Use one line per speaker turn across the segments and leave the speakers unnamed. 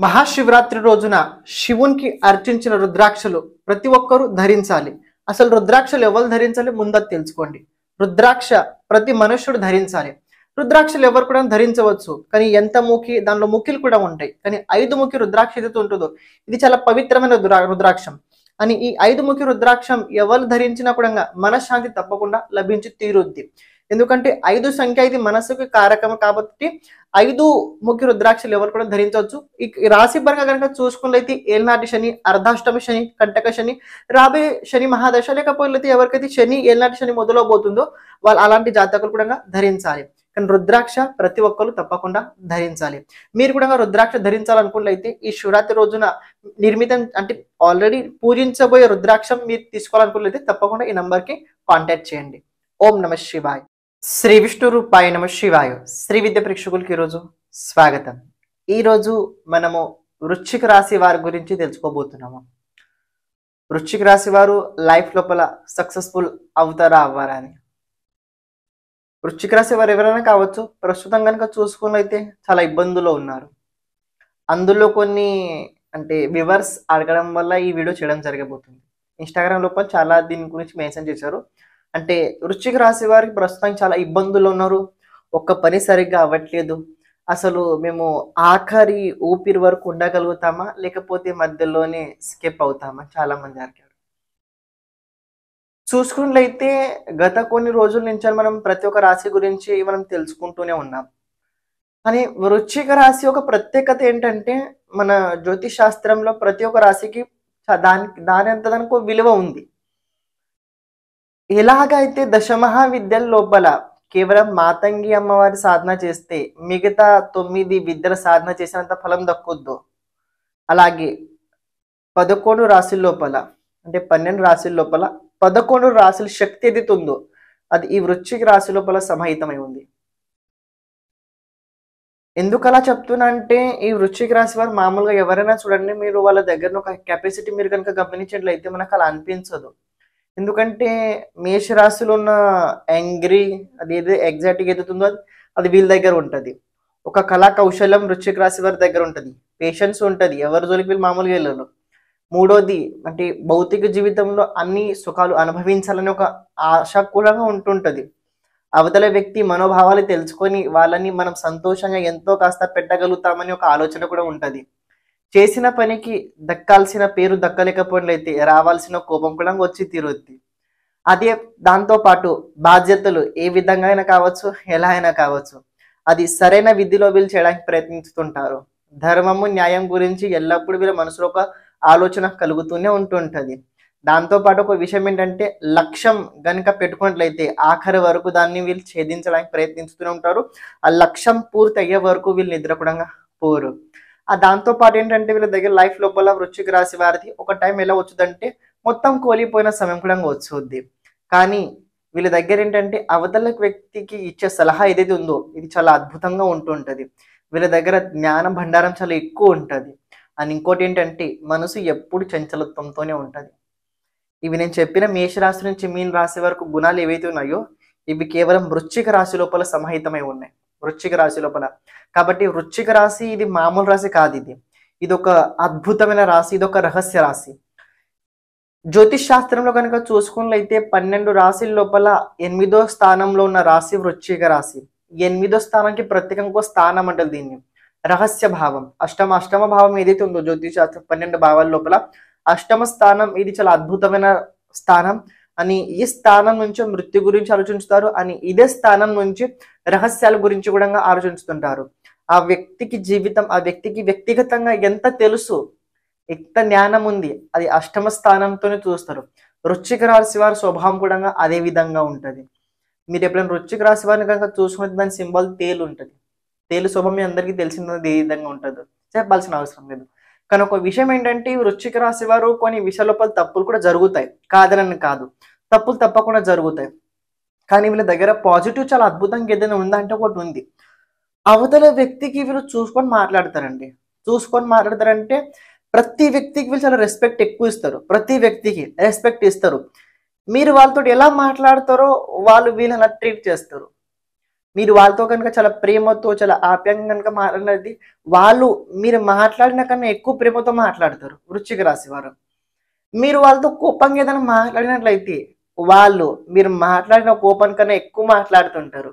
మహాశివరాత్రి రోజున శివునికి అర్చించిన రుద్రాక్షలు ప్రతి ఒక్కరూ ధరించాలి. అసలు రుద్రాక్షలు ఎవరు ధరించాలి ముందు తెలుసుకోండి. రుద్రాక్ష ప్రతి మనుష్యుడు ధరించాలి. రుద్రాక్షలు ఎవరు కూడా ధరించవచ్చు, కానీ ఎంత ముఖి దానిలో ముఖిలు కూడా ఉంటాయి. కానీ 5 ముఖి రుద్రాక్ష ఏదైతే ఉంటుందో ఇది చాలా పవిత్రమైన రుద్రాక్షం అని ఈ 5 ముఖి రుద్రాక్షం ఎవరు ధరించినా కూడా మనశ్శాంతి తప్పకుండా లభించి తీరుద్ది. ఎందుకంటే 5 సంఖ్య ఇది మనసుకి కారకం కాబట్టి 5 ముఖ్య రుద్రాక్షలు ఎవరు కూడా ధరించవచ్చు. ఈ రాశి పరంగా కనుక చూసుకున్నట్లయితే ఏళ్ళనాటి శని, అర్ధాష్టమి శని, కంటక శని, రాబోయే శని మహాదశ, లేకపోతే ఎవరికైతే శని ఏళ్ళనాటి శని మొదలవబోతుందో వాళ్ళు అలాంటి జాతకులు కూడా ధరించాలి. కానీ రుద్రాక్ష ప్రతి ఒక్కరు తప్పకుండా ధరించాలి. మీరు కూడా రుద్రాక్ష ధరించాలనుకున్నట్లయితే ఈ శివరాత్రి రోజున నిర్మితం అంటే ఆల్రెడీ పూజించబోయే రుద్రాక్షం మీరు తీసుకోవాలనుకున్నట్లయితే తప్పకుండా ఈ నంబర్కి కాంటాక్ట్ చేయండి. ఓం నమ శివాయ. శ్రీ విష్ణు రూపాయ నమ శివాయ. శ్రీ విద్య ప్రేక్షకులకి ఈరోజు స్వాగతం. ఈరోజు మనము వృశ్చిక రాశి వారి గురించి తెలుసుకోబోతున్నాము. వృశ్చిక రాశి వారు లైఫ్ లోపల సక్సెస్ఫుల్ అవుతారా అవ్వారా అని. వృశ్చిక రాశి వారు ఎవరైనా కావచ్చు, ప్రస్తుతం కనుక చూసుకున్నైతే చాలా ఇబ్బందుల్లో ఉన్నారు. అందులో కొన్ని అంటే వివర్స్ అడగడం వల్ల ఈ వీడియో చేయడం జరగబోతుంది. ఇన్స్టాగ్రామ్ లోపల చాలా దీని గురించి మెన్షన్ చేశారు. అంటే వృశ్చిక రాశి వారికి ప్రస్తుతం చాలా ఇబ్బందులు ఉన్నారు. ఒక్క పని సరిగ్గా అవ్వట్లేదు. అసలు మేము ఆఖరి ఊపిరి వరకు ఉండగలుగుతామా లేకపోతే మధ్యలోనే స్కిప్ అవుతామా చాలా మంది అడిగారు. చూసుకున్నట్లయితే గత కొన్ని రోజుల నుంచి మనం ప్రతి ఒక్క రాశి గురించి మనం తెలుసుకుంటూనే ఉన్నాం. కానీ వృశ్చిక రాశి ఒక ప్రత్యేకత ఏంటంటే మన జ్యోతిష్ శాస్త్రంలో ప్రతి ఒక్క రాశికి దాని అంత దానికి విలువ ఉంది. ఎలాగైతే దశమహావిద్యల లోపల కేవలం మాతంగి అమ్మవారి సాధన చేస్తే మిగతా 9 విద్యల సాధన చేసినంత ఫలం దక్కుద్దో, అలాగే 11 రాశుల లోపల అంటే 12 రాశుల లోపల 11 రాశుల శక్తి ఏదైతే ఉందో అది ఈ వృశ్చిక రాశి లోపల సమాహితమై ఉంది. ఎందుకు అలా చెప్తున్నా అంటే ఈ వృశ్చిక రాశి వారు మామూలుగా ఎవరైనా చూడండి, మీరు వాళ్ళ దగ్గర ఒక కెపాసిటీ మీరు కనుక గమనించినట్లయితే మనకు అలా అనిపించదు. ఎందుకంటే మేషరాశిలో ఉన్న యాంగ్రీ అది ఏదో ఎగ్జాక్ట్గా ఎదుగుతుందో అది వీళ్ళ దగ్గర ఉంటుంది. ఒక కళా కౌశల్యం వృశ్చిక రాశి వారి దగ్గర ఉంటుంది. పేషెన్స్ ఉంటుంది. ఎవరి జోలికి వీళ్ళు మామూలుగా వెళ్ళరు. మూడోది అంటే భౌతిక జీవితంలో అన్ని సుఖాలు అనుభవించాలని ఒక ఆశ కూడా ఉంటుంటుంది. అవతల వ్యక్తి మనోభావాలు తెలుసుకొని వాళ్ళని మనం సంతోషంగా ఎంతో కాస్త పెట్టగలుగుతామని ఒక ఆలోచన కూడా ఉంటుంది. చేసిన పనికి దక్కాల్సిన పేరు దక్కలేకపోయినట్లయితే రావాల్సిన కోపం కూడా వచ్చి తీరుద్ది. అదే దాంతోపాటు బాధ్యతలు ఏ విధంగా అయినా కావచ్చు, ఎలా అయినా కావచ్చు, అది సరైన విధిలో వీళ్ళు చేయడానికి ప్రయత్నిస్తుంటారు. ధర్మము న్యాయం గురించి ఎల్లప్పుడూ వీళ్ళ మనసులో ఒక ఆలోచన కలుగుతూనే ఉంటుంటుంది. దాంతోపాటు ఒక విషయం ఏంటంటే లక్ష్యం గనుక పెట్టుకున్నట్లయితే ఆఖరి వరకు దాన్ని వీళ్ళు ఛేదించడానికి ప్రయత్నిస్తూనే ఉంటారు. ఆ లక్ష్యం పూర్తి అయ్యే వరకు వీళ్ళు నిద్ర కూడా పోరు. దాంతో పాటు ఏంటంటే వీళ్ళ దగ్గర లైఫ్ లోపల వృశ్చిక రాశి వారిది ఒక టైం ఎలా వచ్చుదంటే మొత్తం కోల్పోయిన సమయం కూడా వచ్చుద్ది. కానీ వీళ్ళ దగ్గర ఏంటంటే అవతల వ్యక్తికి ఇచ్చే సలహా ఏదైతే ఉందో ఇది చాలా అద్భుతంగా ఉంటుంటుంది. వీళ్ళ దగ్గర జ్ఞాన భండారం చాలా ఎక్కువ ఉంటుంది. అండ్ ఇంకోటి ఏంటంటే మనసు ఎప్పుడు చంచలత్వంతోనే ఉంటుంది. ఇవి నేను చెప్పిన మేషరాశి నుంచి మీన రాశి వరకు గుణాలు ఏవైతే ఉన్నాయో ఇవి కేవలం వృశ్చిక రాశి లోపల సమాహితమై ఉన్నాయి. వృశ్చిక రాశి లోపల కాబట్టి వృశ్చిక రాశి ఇది మామూలు రాశి కాదు. ఇది ఒక అద్భుతమైన రాశి. ఇది ఒక రహస్య రాశి. జ్యోతిష్ శాస్త్రంలో కనుక చూసుకున్నట్లయితే 12 రాశుల లోపల 8వ స్థానంలో ఉన్న రాశి వృశ్చిక రాశి. 8వ స్థానానికి ప్రత్యేకంగా స్థానం అంటారు దీన్ని. రహస్య భావం అష్టమ భావం ఏదైతే ఉందో జ్యోతిష్ శాస్త్రం 12 భావాల లోపల అష్టమ స్థానం ఇది చాలా అద్భుతమైన స్థానం అని ఈ స్థానం నుంచి మృత్యు గురించి ఆలోచిస్తారు అని ఇదే స్థానం నుంచి రహస్యాల గురించి కూడా ఆలోచిస్తుంటారు. ఆ వ్యక్తికి జీవితం ఆ వ్యక్తికి వ్యక్తిగతంగా ఎంత తెలుసు, ఎంత జ్ఞానం ఉంది అది అష్టమ స్థానంతోనే చూస్తారు. వృశ్చిక రాశి వారి స్వభావం కూడా అదే విధంగా ఉంటుంది. మీరు ఎప్పుడైనా వృశ్చిక రాశి వారిని కనుక చూసుకుంటే దాని సింబల్ తేలు ఉంటుంది. తేలు స్వభావం అందరికీ తెలిసినది ఏ విధంగా ఉంటుందో చెప్పాల్సిన అవసరం లేదు. కానీ ఒక విషయం ఏంటంటే వృశ్చిక రాశి వారు కొన్ని విషయాల లోపల తప్పులు కూడా జరుగుతాయి, కాదనని కాదు, తప్పులు తప్పకుండా జరుగుతాయి. కానీ వీళ్ళ దగ్గర పాజిటివ్ చాలా అద్భుతంగా ఏదైనా ఉందంటే ఒకటి ఉంది. అవతల వ్యక్తికి వీళ్ళు చూసుకొని మాట్లాడతారంటే ప్రతి వ్యక్తికి వీళ్ళు చాలా రెస్పెక్ట్ ఎక్కువ ఇస్తారు. ప్రతి వ్యక్తికి రెస్పెక్ట్ ఇస్తారు. మీరు వాళ్ళతో ఎలా మాట్లాడతారో వాళ్ళు వీళ్ళని ట్రీట్ చేస్తారు. మీరు వాళ్ళతో కనుక చాలా ప్రేమతో చాలా ఆప్యాయంగా కనుక మాట్లాడినది వాళ్ళు మీరు మాట్లాడిన కన్నా ఎక్కువ ప్రేమతో మాట్లాడతారు వృశ్చిక రాశి వారు. మీరు వాళ్ళతో కోపంగా ఏదైనా మాట్లాడినట్లయితే వాళ్ళు మీరు మాట్లాడిన కోపం కన్నా ఎక్కువ మాట్లాడుతుంటారు.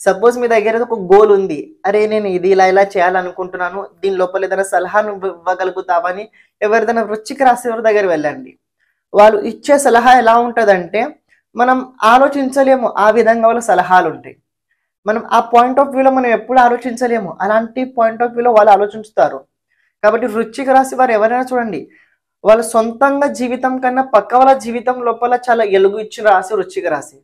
సపోజ్ మీ దగ్గర ఒక గోల్ ఉంది, అరే నేను ఇది ఇలా ఇలా చేయాలనుకుంటున్నాను, దీని లోపల ఏదైనా సలహా నువ్వు ఇవ్వగలుగుతావని ఎవరిదైనా వృశ్చిక రాశి వారి దగ్గర వెళ్ళండి. వాళ్ళు ఇచ్చే సలహా ఎలా ఉంటుందంటే మనం ఆలోచించలేము ఆ విధంగా వాళ్ళ సలహాలు ఉంటాయి. మనం ఆ పాయింట్ ఆఫ్ వ్యూలో మనం ఎప్పుడు ఆలోచించలేము, అలాంటి పాయింట్ ఆఫ్ వ్యూలో వాళ్ళు ఆలోచిస్తారు. కాబట్టి వృశ్చిక రాశి వారు ఎవరైనా చూడండి, వాళ్ళ సొంతంగా జీవితం కన్నా పక్క వాళ్ళ జీవితం లోపల చాలా ఎలుగు ఇచ్చిన రాశి వృశ్చిక రాశి.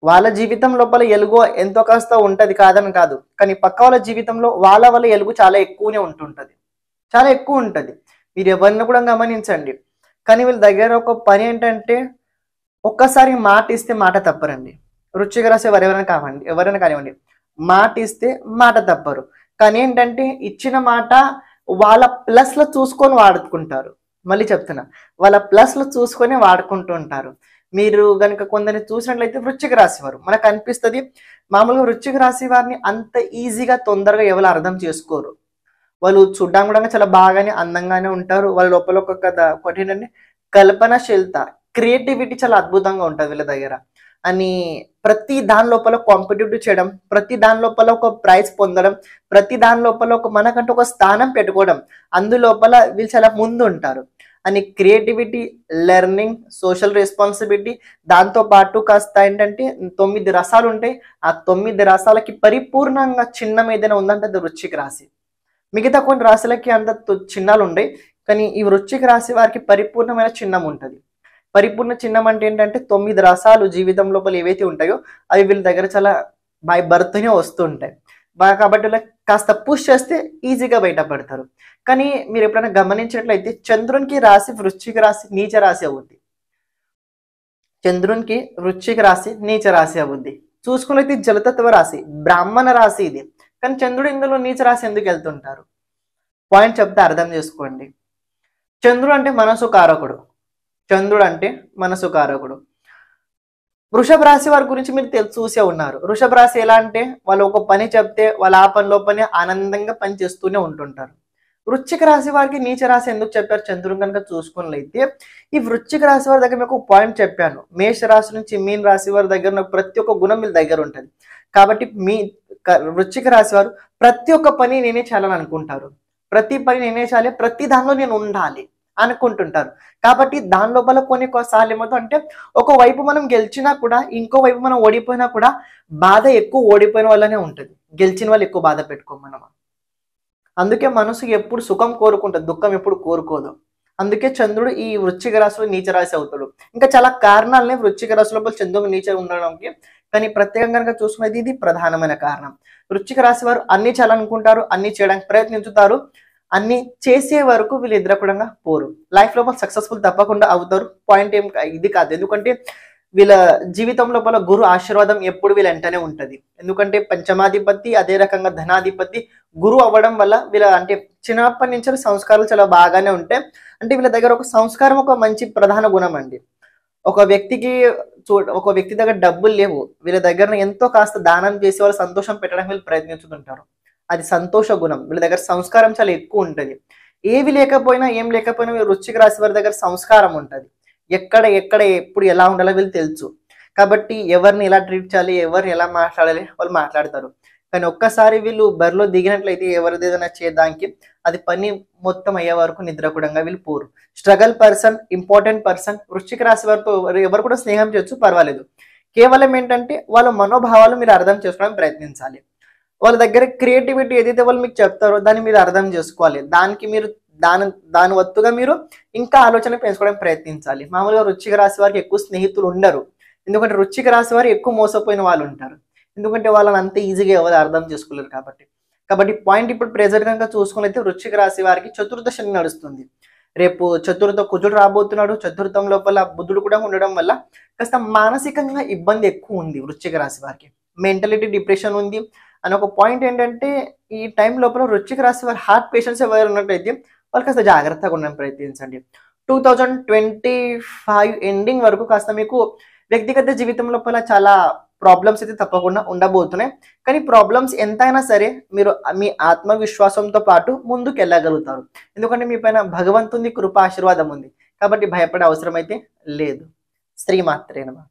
వాళ్ళ జీవితం లోపల ఎలుగు ఎంతో కాస్త ఉంటది కాదని కాదు, కానీ పక్క వాళ్ళ జీవితంలో వాళ్ళ ఎలుగు చాలా ఎక్కువనే ఉంటుంటది, చాలా ఎక్కువ ఉంటది. మీరు ఎవరిని కూడా గమనించండి. కానీ వీళ్ళ దగ్గర ఒక పని ఏంటంటే ఒక్కసారి మాట ఇస్తే మాట తప్పరండి. వృశ్చిక రాశి ఎవరైనా కానివ్వండి, మాట ఇస్తే మాట తప్పరు. కానీ ఏంటంటే ఇచ్చిన మాట వాళ్ళ ప్లస్లో చూసుకొని వాడుకుంటారు. మళ్ళీ చెప్తున్నా, వాళ్ళ ప్లస్లో చూసుకొని వాడుకుంటూ ఉంటారు. మీరు కనుక కొందరిని చూసినట్లయితే వృశ్చిక రాశి వారు మనకు అనిపిస్తుంది మామూలుగా వృశ్చిక రాశి వారిని అంత ఈజీగా తొందరగా ఎవరు అర్థం చేసుకోరు. వాళ్ళు చూడ్డానికి కూడా చాలా బాగానే అందంగానే ఉంటారు. వాళ్ళ లోపల ఒకటి ఏంటంటే కల్పనశీలత, క్రియేటివిటీ చాలా అద్భుతంగా ఉంటుంది వీళ్ళ దగ్గర. అని ప్రతి దాని లోపల కాంపిటేటివ్ చేయడం, ప్రతి దాని లోపల ఒక ప్రైజ్ పొందడం, ప్రతి దాని లోపల మనకంటూ ఒక స్థానం పెట్టుకోవడం, అందులోపల వీళ్ళు చాలా ముందు ఉంటారు. అని క్రియేటివిటీ, లెర్నింగ్, సోషల్ రెస్పాన్సిబిలిటీ, దాంతో పాటు కాస్త ఏంటంటే 9 రసాలు ఉంటాయి. ఆ 9 రసాలకి పరిపూర్ణంగా చిహ్నం ఏదైనా ఉందంటే అది వృశ్చిక రాశి. మిగతా కొన్ని రాశులకి అంత చిహ్నాలు ఉంటాయి, కానీ ఈ వృశ్చిక రాశి వారికి పరిపూర్ణమైన చిహ్నం ఉంటుంది. పరిపూర్ణ చిహ్నం అంటే ఏంటంటే 9 రసాలు జీవితం లోపల ఏవైతే ఉంటాయో అవి వీళ్ళ దగ్గర చాలా బై బర్త్నే వస్తూ ఉంటాయి. కాబట్టి ఇలా కాస్త పుష్ చేస్తే ఈజీగా బయటపడతారు. కానీ మీరు ఎప్పుడైనా గమనించినట్లయితే చంద్రునికి రాశి వృశ్చిక రాశి నీచ రాశి అవుద్ది. చంద్రునికి వృశ్చిక రాశి నీచ రాశి అవుద్ది. చూసుకున్నైతే జలతత్వ రాశి, బ్రాహ్మణ రాశి ఇది. కానీ చంద్రుడు ఇందులో నీచ రాశి ఎందుకు వెళ్తుంటారు? పాయింట్ చెప్తే అర్థం చేసుకోండి. చంద్రుడు అంటే మనసు కారకుడు. చంద్రుడు అంటే మనసు కారకుడు. వృషభ రాశి వారి గురించి మీరు చూసే ఉన్నారు. వృషభ రాశి ఎలా అంటే వాళ్ళు ఒక పని చెప్తే వాళ్ళు ఆ పనిలో పని ఆనందంగా పని చేస్తూనే ఉంటుంటారు. వృశ్చిక రాశి వారికి నీచ రాశి ఎందుకు చెప్పారు చంద్రుడు కనుక చూసుకున్నట్లయితే, ఈ వృశ్చిక రాశి వారి దగ్గర మీకు పాయింట్ చెప్పాను, మేష రాశి నుంచి మీన రాశి వారి దగ్గర నాకు ప్రతి ఒక్క గుణం వీళ్ళ దగ్గర ఉంటుంది. కాబట్టి వృశ్చిక రాశి వారు ప్రతి ఒక్క పని నేనే చేయాలని అనుకుంటారు. ప్రతి పని నేనే చేయాలి, ప్రతి దానిలో నేను ఉండాలి అనుకుంటుంటారు. కాబట్టి దాని లోపల కొన్నిసార్లు ఏమవుతుంది అంటే ఒకవైపు మనం గెలిచినా కూడా ఇంకోవైపు మనం ఓడిపోయినా కూడా బాధ ఎక్కువ ఓడిపోయిన వాళ్ళనే ఉంటుంది, గెలిచిన వాళ్ళు ఎక్కువ బాధ పెట్టుకోం మనం. అందుకే మనసు ఎప్పుడు సుఖం కోరుకుంటుంది, దుఃఖం ఎప్పుడు కోరుకోదు. అందుకే చంద్రుడు ఈ వృశ్చిక రాశిలో నీచ రాశి అవుతాడు. ఇంకా చాలా కారణాలనే వృశ్చిక రాశి లోపల చంద్రుడు నీచ ఉండడానికి, కానీ ప్రత్యేకంగా కనుక చూసుకునేది ఇది ప్రధానమైన కారణం. వృశ్చిక రాశి వారు అన్ని చేయాలనుకుంటారు, అన్ని చేయడానికి ప్రయత్నించుతారు, అన్ని చేసే వరకు వీళ్ళు ఎదురకుండా పోరు. లైఫ్ లోపల సక్సెస్ఫుల్ తప్పకుండా అవుతారు. పాయింట్ ఏం ఇది కాదు, ఎందుకంటే వీళ్ళ జీవితం లోపల గురు ఆశీర్వాదం ఎప్పుడు వీళ్ళ వెంటనే ఉంటుంది. ఎందుకంటే పంచమాధిపతి అదే రకంగా ధనాధిపతి గురువు అవ్వడం వల్ల వీళ్ళ అంటే చిన్నప్పటి నుంచి సంస్కారాలు చాలా బాగానే ఉంటాయి. అంటే వీళ్ళ దగ్గర ఒక సంస్కారం ఒక మంచి ప్రధాన గుణం అండి. ఒక వ్యక్తి దగ్గర డబ్బులు లేవు, వీళ్ళ దగ్గర ఎంతో కాస్త దానం చేసి వాళ్ళు సంతోషం పెట్టడానికి వీళ్ళు ప్రయత్నించుతుంటారు. అది సంతోష గుణం. వీళ్ళ దగ్గర సంస్కారం చాలా ఎక్కువ ఉంటుంది. ఏం లేకపోయినా వీళ్ళు వృశ్చిక రాశి వారి దగ్గర సంస్కారం ఉంటుంది. ఎక్కడ ఎప్పుడు ఎలా ఉండాలో వీళ్ళు తెలుసు. కాబట్టి ఎవరిని ఎలా ట్రీట్ చేయాలి, ఎవరిని ఎలా మాట్లాడాలి వాళ్ళు మాట్లాడతారు. కానీ ఒక్కసారి వీళ్ళు బరిలో దిగినట్లయితే ఎవరిది ఏదైనా చేయడానికి అది పని మొత్తం అయ్యే వరకు నిద్రకూడంగా వీళ్ళు పోరు. Struggle person, important person. వృశ్చిక రాశి వారితో ఎవరు కూడా స్నేహం చేయొచ్చు, పర్వాలేదు. కేవలం ఏంటంటే వాళ్ళ మనోభావాలు మీరు అర్థం చేసుకోవడానికి ప్రయత్నించాలి. వాళ్ళ దగ్గర క్రియేటివిటీ ఏదైతే వాళ్ళు మీకు చెప్తారో దాన్ని మీరు అర్థం చేసుకోవాలి. దానికి మీరు దాని వత్తుగా మీరు ఇంకా ఆలోచన పెంచుకోవడానికి ప్రయత్నించాలి. మామూలుగా వృశ్చిక రాశి వారికి ఎక్కువ స్నేహితులు ఉండరు, ఎందుకంటే వృశ్చిక రాశి వారు ఎక్కువ మోసపోయిన వాళ్ళు ఉంటారు. ఎందుకంటే వాళ్ళని అంత ఈజీగా ఎవరు అర్థం చేసుకోలేరు కాబట్టి పాయింట్ ఇప్పుడు ప్రెజర్ కనుక చూసుకున్నైతే వృశ్చిక రాశి వారికి చతుర్థ శని నడుస్తుంది. రేపు చతుర్థ కుజుడు రాబోతున్నాడు. చతుర్థం లోపల బుధుడు కూడా ఉండడం వల్ల కాస్త మానసికంగా ఇబ్బంది ఎక్కువ ఉంది వృశ్చిక రాశి వారికి. మెంటలిటీ డిప్రెషన్ ఉంది అని ఒక పాయింట్ ఏంటంటే ఈ టైం లోపల వృశ్చిక రాశి వారి హార్ట్ పేషెంట్స్ ఎవరు ఉన్నట్టయితే వాళ్ళు కాస్త జాగ్రత్తగా ఉండడానికి ప్రయత్నించండి. 2025 ఎండింగ్ వరకు కాస్త మీకు వ్యక్తిగత జీవితం లోపల చాలా ప్రాబ్లమ్స్ అయితే తప్పకుండా ఉండబోతున్నాయి. కానీ ప్రాబ్లమ్స్ ఎంతైనా సరే మీరు మీ ఆత్మవిశ్వాసంతో పాటు ముందుకు వెళ్ళగలుగుతారు. ఎందుకంటే మీ పైన భగవంతుని కృప ఆశీర్వాదం ఉంది. కాబట్టి భయపడే అవసరం అయితే లేదు. శ్రీమాత్రే నమః.